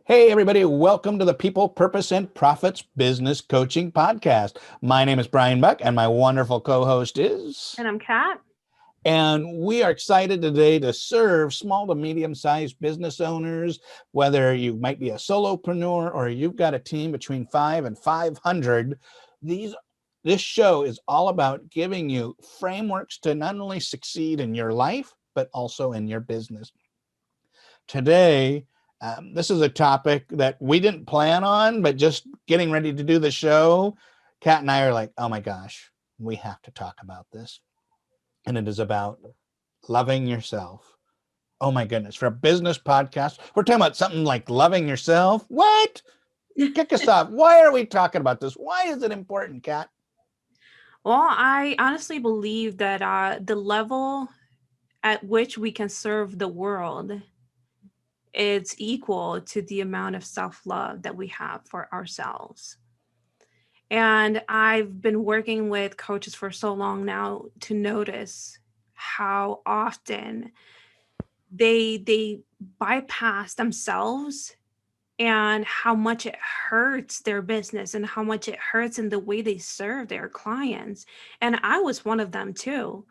Hey, everybody, welcome to the People, Purpose, and Profits Business Coaching Podcast. My name is Brian Buck, and my wonderful co host is. And I'm Kat. And we are excited today to serve small to medium sized business owners, whether you might be a solopreneur or you've got a team between 5 and 500. This show is all about giving you frameworks to not only succeed in your life, but also in your business. Today, this is a topic that we didn't plan on, but just getting ready to do the show, Kat and I are like, oh my gosh, we have to talk about this. And it is about loving yourself. Oh my goodness, for a business podcast, we're talking about something like loving yourself. What? Kick us off. Why are we talking about this? Why is it important, Kat? Well, I honestly believe that the level at which we can serve the world is equal to the amount of self-love that we have for ourselves. And I've been working with coaches for so long now to notice how often they bypass themselves and how much it hurts their business and how much it hurts in the way they serve their clients. And I was one of them too.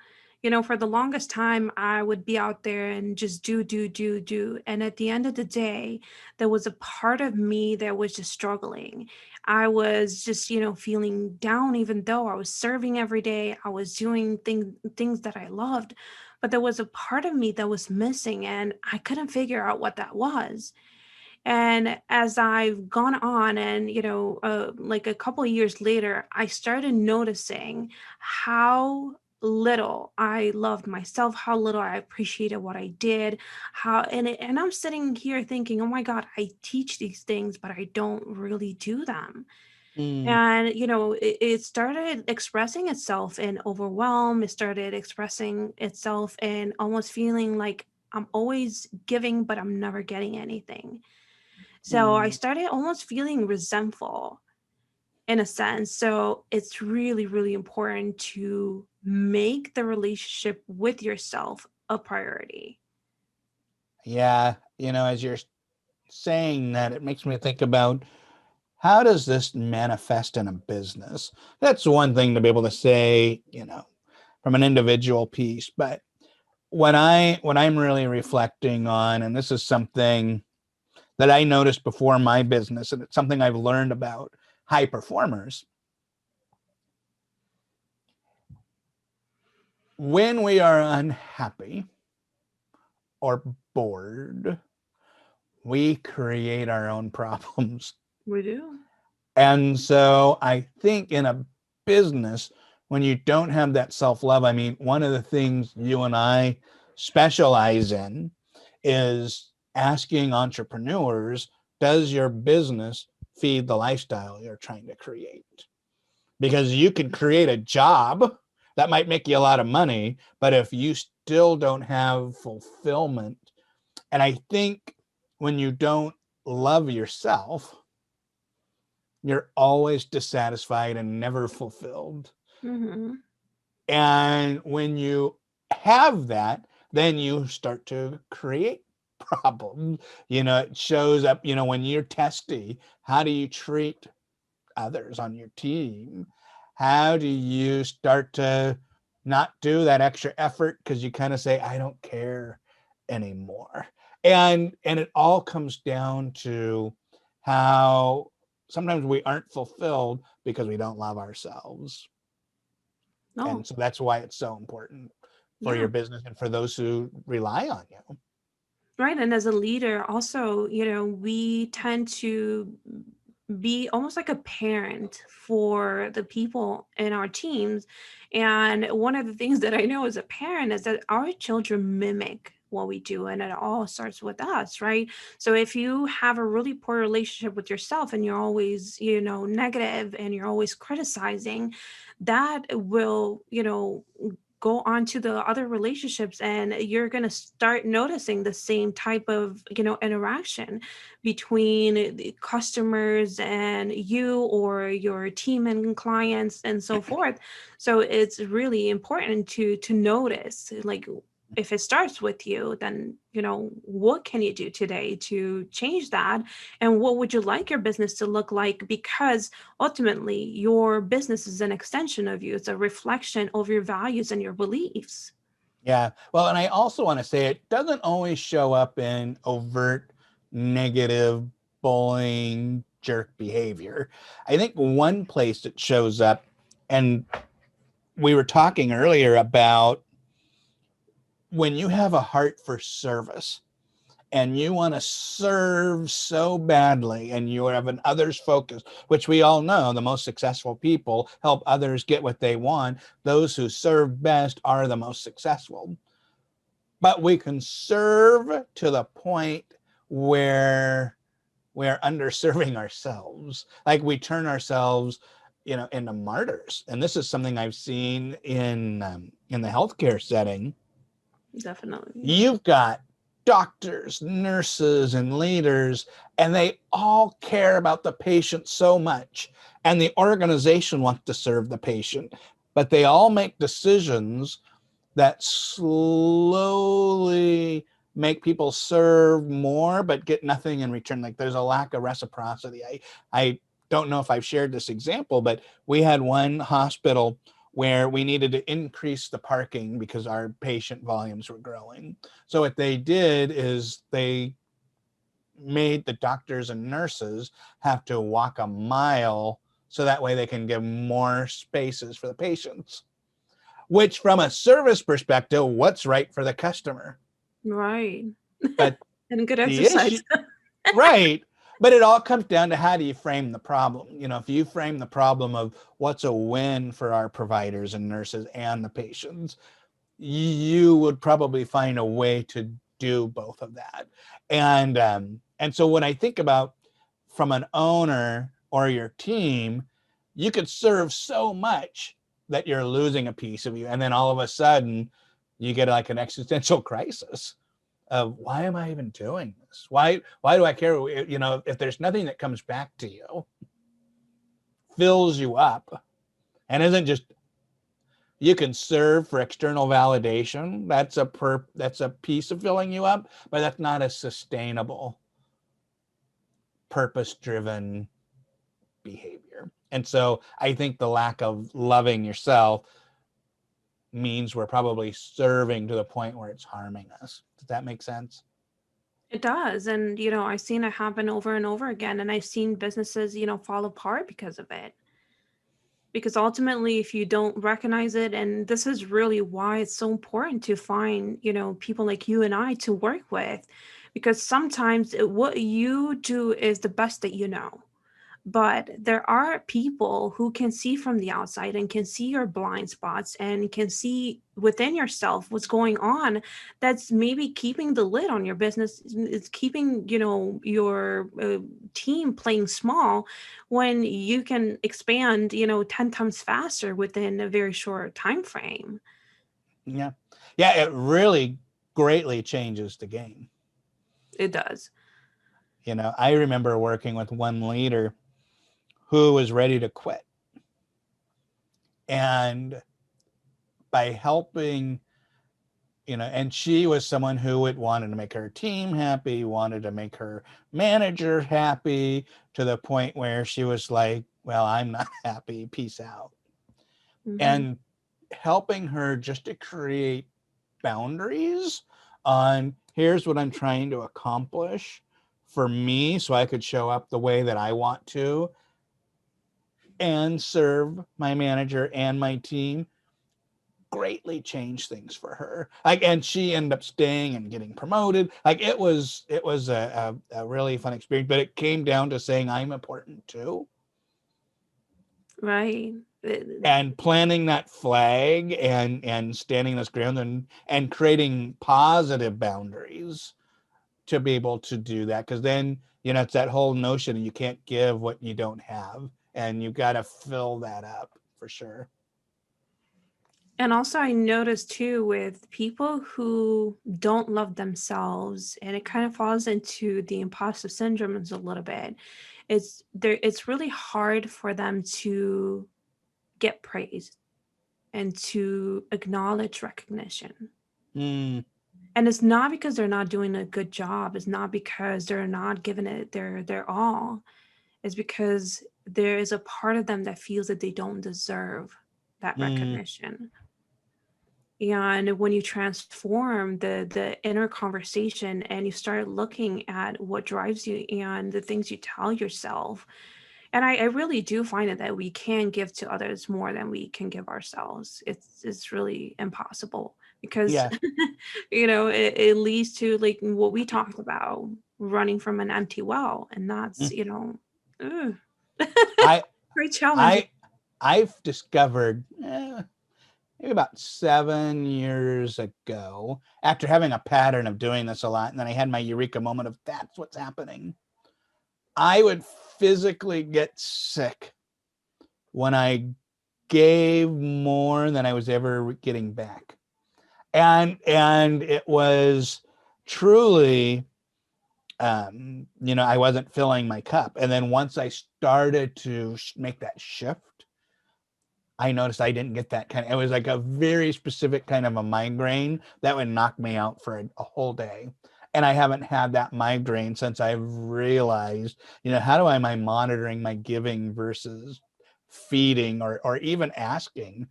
For the longest time, I would be out there and just do. And at the end of the day, there was a part of me that was just struggling. I was just, feeling down, even though I was serving every day. I was doing things that I loved. But there was a part of me that was missing, and I couldn't figure out what that was. And as I've gone on and, like a couple of years later, I started noticing how little I loved myself, how little I appreciated what I did, and I'm sitting here thinking, oh my God, I teach these things, but I don't really do them. Mm, And, it started expressing itself in overwhelm. It started expressing itself in almost feeling like I'm always giving, but I'm never getting anything. So I mm. started almost feeling resentful in a sense. So it's really, really important to make the relationship with yourself a priority. Yeah, as you're saying that, it makes me think about how does this manifest in a business? That's one thing to be able to say, from an individual piece. But what I'm really reflecting on, and this is something that I noticed before my business, and it's something I've learned about high performers. When we are unhappy or bored, we create our own problems. We do. And so I think in a business, when you don't have that self love, I mean, one of the things you and I specialize in is asking entrepreneurs, does your business feed the lifestyle you're trying to create? Because you can create a job that might make you a lot of money, but if you still don't have fulfillment, and I think when you don't love yourself, you're always dissatisfied and never fulfilled. Mm-hmm. And when you have that, then you start to create problems. It shows up, when you're testy, how do you treat others on your team? How do you start to not do that extra effort because you kind of say, I don't care anymore? And it all comes down to how sometimes we aren't fulfilled because we don't love ourselves. No, And so that's why it's so important for yeah. your business and for those who rely on you. Right. And as a leader, also, we tend to be almost like a parent for the people in our teams. And one of the things that I know as a parent is that our children mimic what we do, and it all starts with us, right? So if you have a really poor relationship with yourself and you're always, negative and you're always criticizing, that will, go on to the other relationships, and you're going to start noticing the same type of interaction between the customers and you, or your team and clients and so forth. So it's really important to notice, like, if it starts with you, then, what can you do today to change that? And what would you like your business to look like? Because ultimately, your business is an extension of you, it's a reflection of your values and your beliefs. Yeah. Well, and I also want to say it doesn't always show up in overt negative bullying jerk behavior. I think one place it shows up, and we were talking earlier about when you have a heart for service and you want to serve so badly and you have an others focus, which we all know the most successful people help others get what they want. Those who serve best are the most successful. But we can serve to the point where we're underserving ourselves. Like we turn ourselves, into martyrs. And this is something I've seen in the healthcare setting. Definitely. You've got doctors, nurses, and leaders, and they all care about the patient so much. And the organization wants to serve the patient, but they all make decisions that slowly make people serve more but get nothing in return. Like there's a lack of reciprocity. I don't know if I've shared this example, but we had one hospital where we needed to increase the parking because our patient volumes were growing. So what they did is they made the doctors and nurses have to walk a mile so that way they can give more spaces for the patients, which from a service perspective, what's right for the customer? Right. But And good the issue, exercise. right. But it all comes down to how do you frame the problem? If you frame the problem of what's a win for our providers and nurses and the patients, you would probably find a way to do both of that. And so when I think about from an owner or your team, you could serve so much that you're losing a piece of you. And then all of a sudden you get like an existential crisis of why am I even doing this? Why do I care? If there's nothing that comes back to you, fills you up, and isn't just you can serve for external validation. That's a piece of filling you up, but that's not a sustainable, purpose-driven behavior. And so I think the lack of loving yourself means we're probably serving to the point where it's harming us. Does that make sense? It does. And, I've seen it happen over and over again. And I've seen businesses, fall apart because of it. Because ultimately, if you don't recognize it, and this is really why it's so important to find, people like you and I to work with, because sometimes what you do is the best that you know. But there are people who can see from the outside and can see your blind spots and can see within yourself what's going on, that's maybe keeping the lid on your business. It's keeping your team playing small when you can expand 10 times faster within a very short time frame. Yeah. Yeah, it really greatly changes the game. It does. I remember working with one leader who was ready to quit. And by helping, and she was someone who would wanted to make her team happy, wanted to make her manager happy, to the point where she was like, well, I'm not happy, peace out. Hmm. And helping her just to create boundaries on here's what I'm trying to accomplish for me so I could show up the way that I want to and serve my manager and my team greatly changed things for her. And she ended up staying and getting promoted. It was a really fun experience, but it came down to saying I'm important too. Right. And planting that flag and standing this ground and creating positive boundaries to be able to do that. Because then, it's that whole notion you can't give what you don't have. And you've got to fill that up for sure. And also, I noticed too with people who don't love themselves, and it kind of falls into the imposter syndrome a little bit. It's really hard for them to get praise and to acknowledge recognition. Mm, And it's not because they're not doing a good job. It's not because they're not giving it their all. It's because there is a part of them that feels that they don't deserve that mm, recognition. And when you transform the inner conversation and you start looking at what drives you and the things you tell yourself, and I really do find it that we can give to others more than we can give ourselves. It's really impossible because yeah. it leads to like what we talked about, running from an empty well, and that's Mm. ugh, I very challenging. I I've discovered maybe about 7 years ago, after having a pattern of doing this a lot, and then I had my eureka moment of that's what's happening. I would physically get sick when I gave more than I was ever getting back. And it was truly I wasn't filling my cup. And then once I started to make that shift, I noticed I didn't get that it was like a very specific kind of a migraine that would knock me out for a whole day. And I haven't had that migraine since I've realized, how do am I monitoring my giving versus feeding or even asking,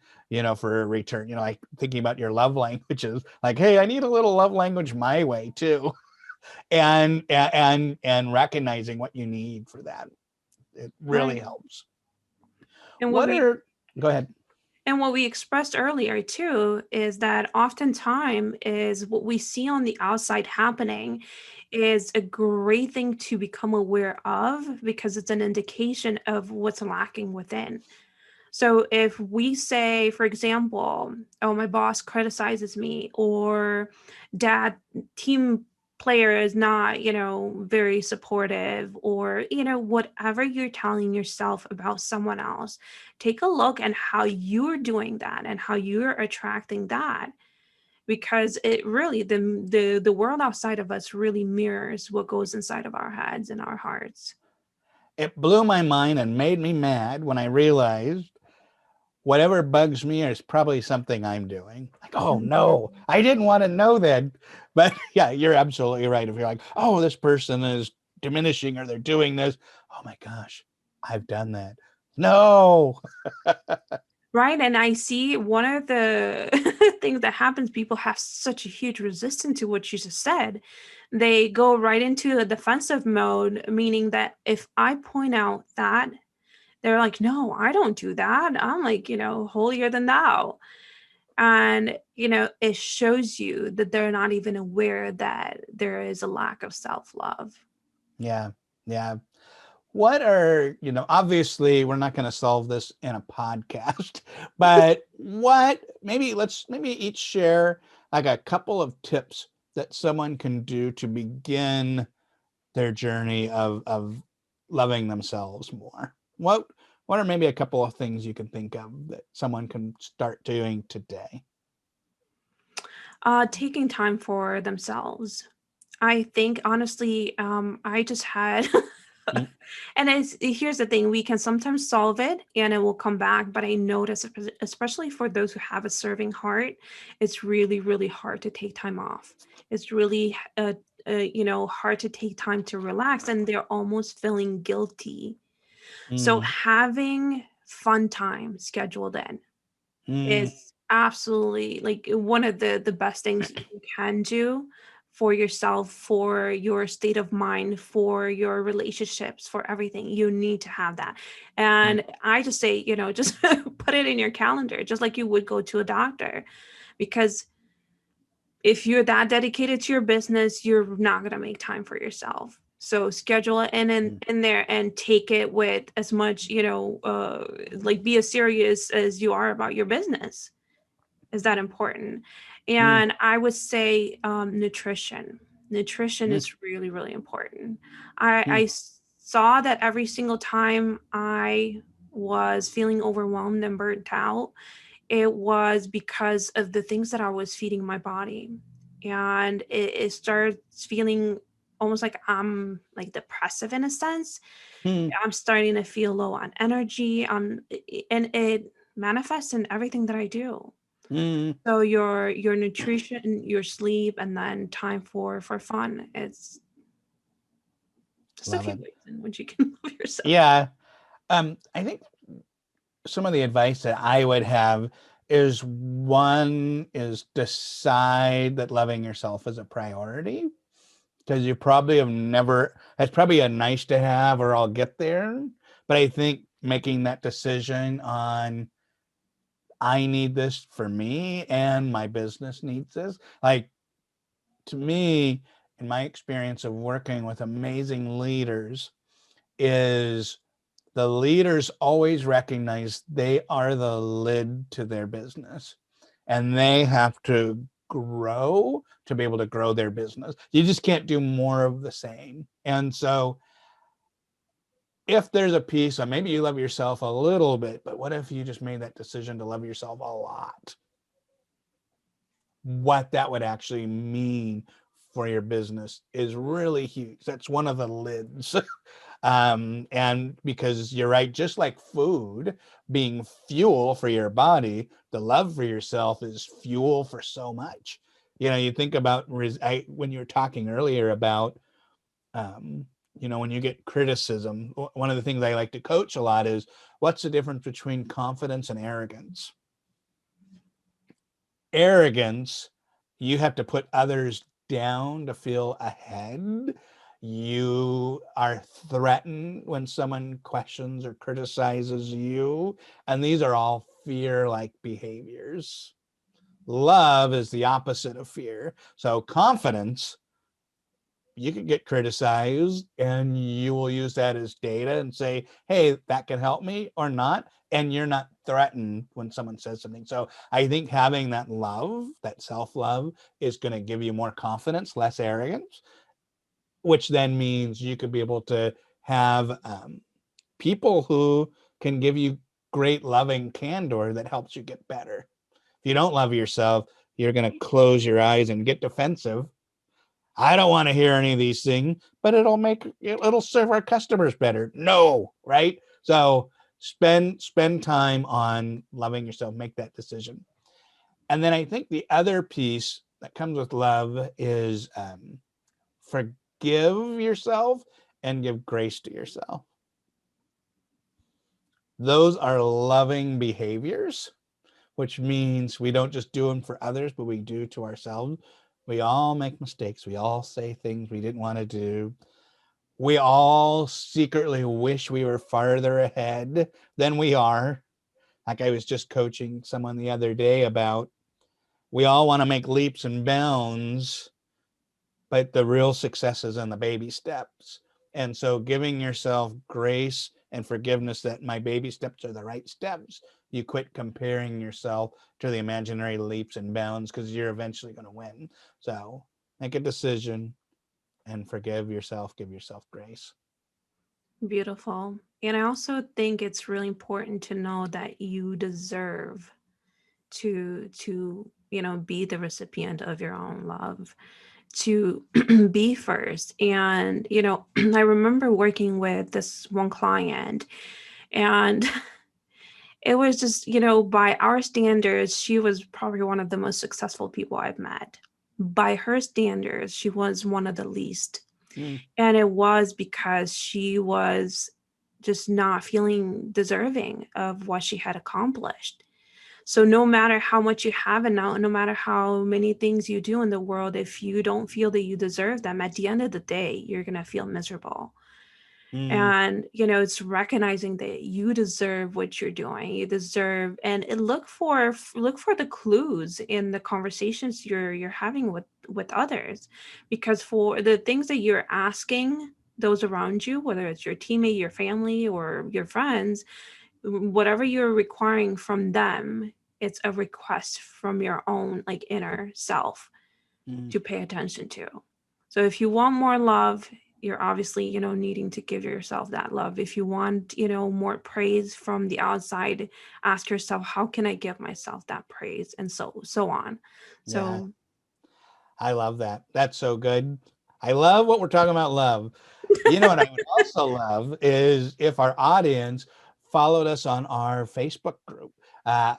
for a return, like thinking about your love languages, like, hey, I need a little love language my way too. And recognizing what you need for that. It really Right. helps. And what What we are, go ahead. And what we expressed earlier too is that oftentimes is what we see on the outside happening is a great thing to become aware of because it's an indication of what's lacking within. So if we say, for example, oh, my boss criticizes me, or dad team player is not, very supportive, or, whatever you're telling yourself about someone else, take a look at how you're doing that and how you're attracting that. Because it really the world outside of us really mirrors what goes inside of our heads and our hearts. It blew my mind and made me mad when I realized whatever bugs me is probably something I'm doing. Like, oh no, Mhm. I didn't want to know that. But yeah, you're absolutely right. If you're like, oh, this person is diminishing or they're doing this, oh my gosh, I've done that. No. Right. And I see one of the things that happens, people have such a huge resistance to what you just said. They go right into a defensive mode, meaning that if I point out that, they're like, no, I don't do that. I'm like, holier than thou. And, it shows you that they're not even aware that there is a lack of self love. Yeah. Yeah. What are, obviously we're not going to solve this in a podcast, but maybe each share like a couple of tips that someone can do to begin their journey of loving themselves more. What are maybe a couple of things you can think of that someone can start doing today? Taking time for themselves. I think honestly, I just had, Mm, and here's the thing: we can sometimes solve it and it will come back. But I notice, especially for those who have a serving heart, it's really, really hard to take time off. It's really, hard to take time to relax, and they're almost feeling guilty. So mm, having fun time scheduled in mm, is absolutely like one of the best things you can do for yourself, for your state of mind, for your relationships, for everything. You need to have that. mm, And I just say, just put it in your calendar, just like you would go to a doctor. Because if you're that dedicated to your business, you're not going to make time for yourself. So schedule it mm, in there and take it with as much, like be as serious as you are about your business. Is that important? mm, And I would say nutrition. Nutrition mm, is really, really important. mm, Saw that every single time I was feeling overwhelmed and burnt out, it was because of the things that I was feeding my body. And it starts feeling almost like I'm like depressive in a sense. mm, I'm starting to feel low on energy. And it manifests in everything that I do. Mm, So your nutrition, your sleep, and then time for fun. It's just a love few it. ways in which you can love yourself. Yeah. I think some of the advice that I would have is, one is decide that loving yourself is a priority, because you probably have never, that's probably a nice to have or I'll get there. But I think making that decision on, I need this for me and my business needs this. Like, to me, in my experience of working with amazing leaders, is the leaders always recognize they are the lid to their business, and they have to grow to be able to grow their business. You just can't do more of the same. And so if there's a piece of, maybe you love yourself a little bit, but what if you just made that decision to love yourself a lot? What that would actually mean for your business is really huge. That's one of the lids. And because you're right, just like food being fuel for your body, the love for yourself is fuel for so much. You think about, when you were talking earlier about, um, when you get criticism, one of the things I like to coach a lot is, what's the difference between confidence and arrogance? Arrogance, you have to put others down to feel ahead. You are threatened when someone questions or criticizes you. And these are all fear like behaviors. Love is the opposite of fear. So, confidence, you can get criticized and you will use that as data and say, hey, that can help me or not. And you're not threatened when someone says something. So I think having that love, that self-love, is going to give you more confidence, less arrogance, which then means you could be able to have people who can give you great loving candor that helps you get better. If you don't love yourself, you're going to close your eyes and get defensive. I don't want to hear any of these things, but it'll serve our customers better. No, right? So spend time on loving yourself, make that decision. And then I think the other piece that comes with love is, forgive yourself and give grace to yourself. Those are loving behaviors, which means we don't just do them for others, but we do to ourselves. We all make mistakes. We all say things we didn't want to do. We all secretly wish we were farther ahead than we are. Like, I was just coaching someone the other day about, we all want to make leaps and bounds, but the real success is in the baby steps. And so giving yourself grace and forgiveness that my baby steps are the right steps. You quit comparing yourself to the imaginary leaps and bounds, because you're eventually going to win. So make a decision and forgive yourself, give yourself grace. Beautiful. And I also think it's really important to know that you deserve to be the recipient of your own love, to be first. And I remember working with this one client, and it was just, by our standards, she was probably one of the most successful people I've met. By her standards, she was one of the least. Mm, And it was because she was just not feeling deserving of what she had accomplished. So no matter how much you have, and no matter how many things you do in the world, if you don't feel that you deserve them, at the end of the day, you're going to feel miserable. mm, And it's recognizing that you deserve what you're doing. You deserve, and look for the clues in the conversations you're having with others, because for the things that you're asking those around you, whether it's your teammate, your family, or your friends, whatever you're requiring from them, it's a request from your own like inner self mm. to pay attention to. So if you want more love, you're obviously, needing to give yourself that love. If you want, more praise from the outside, ask yourself, how can I give myself that praise? And so on. Yeah, So I love that. That's so good. I love what we're talking about, love. What I would also love is if our audience followed us on our Facebook group.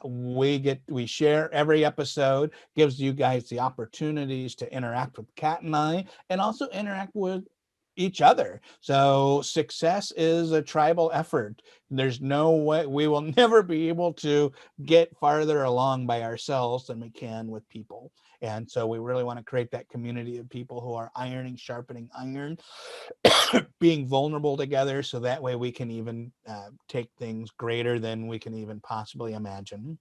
We share every episode, gives you guys the opportunities to interact with Kat and I, and also interact with each other. So success is a tribal effort. There's no way, we will never be able to get farther along by ourselves than we can with people. And so we really want to create that community of people who are ironing, sharpening iron, being vulnerable together, so that way we can even take things greater than we can even possibly imagine.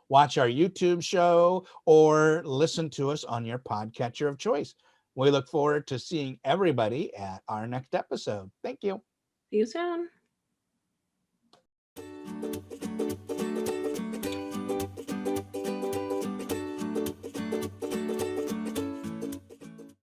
Watch our YouTube show or listen to us on your podcatcher of choice. We look forward to seeing everybody at our next episode. Thank you. See you soon.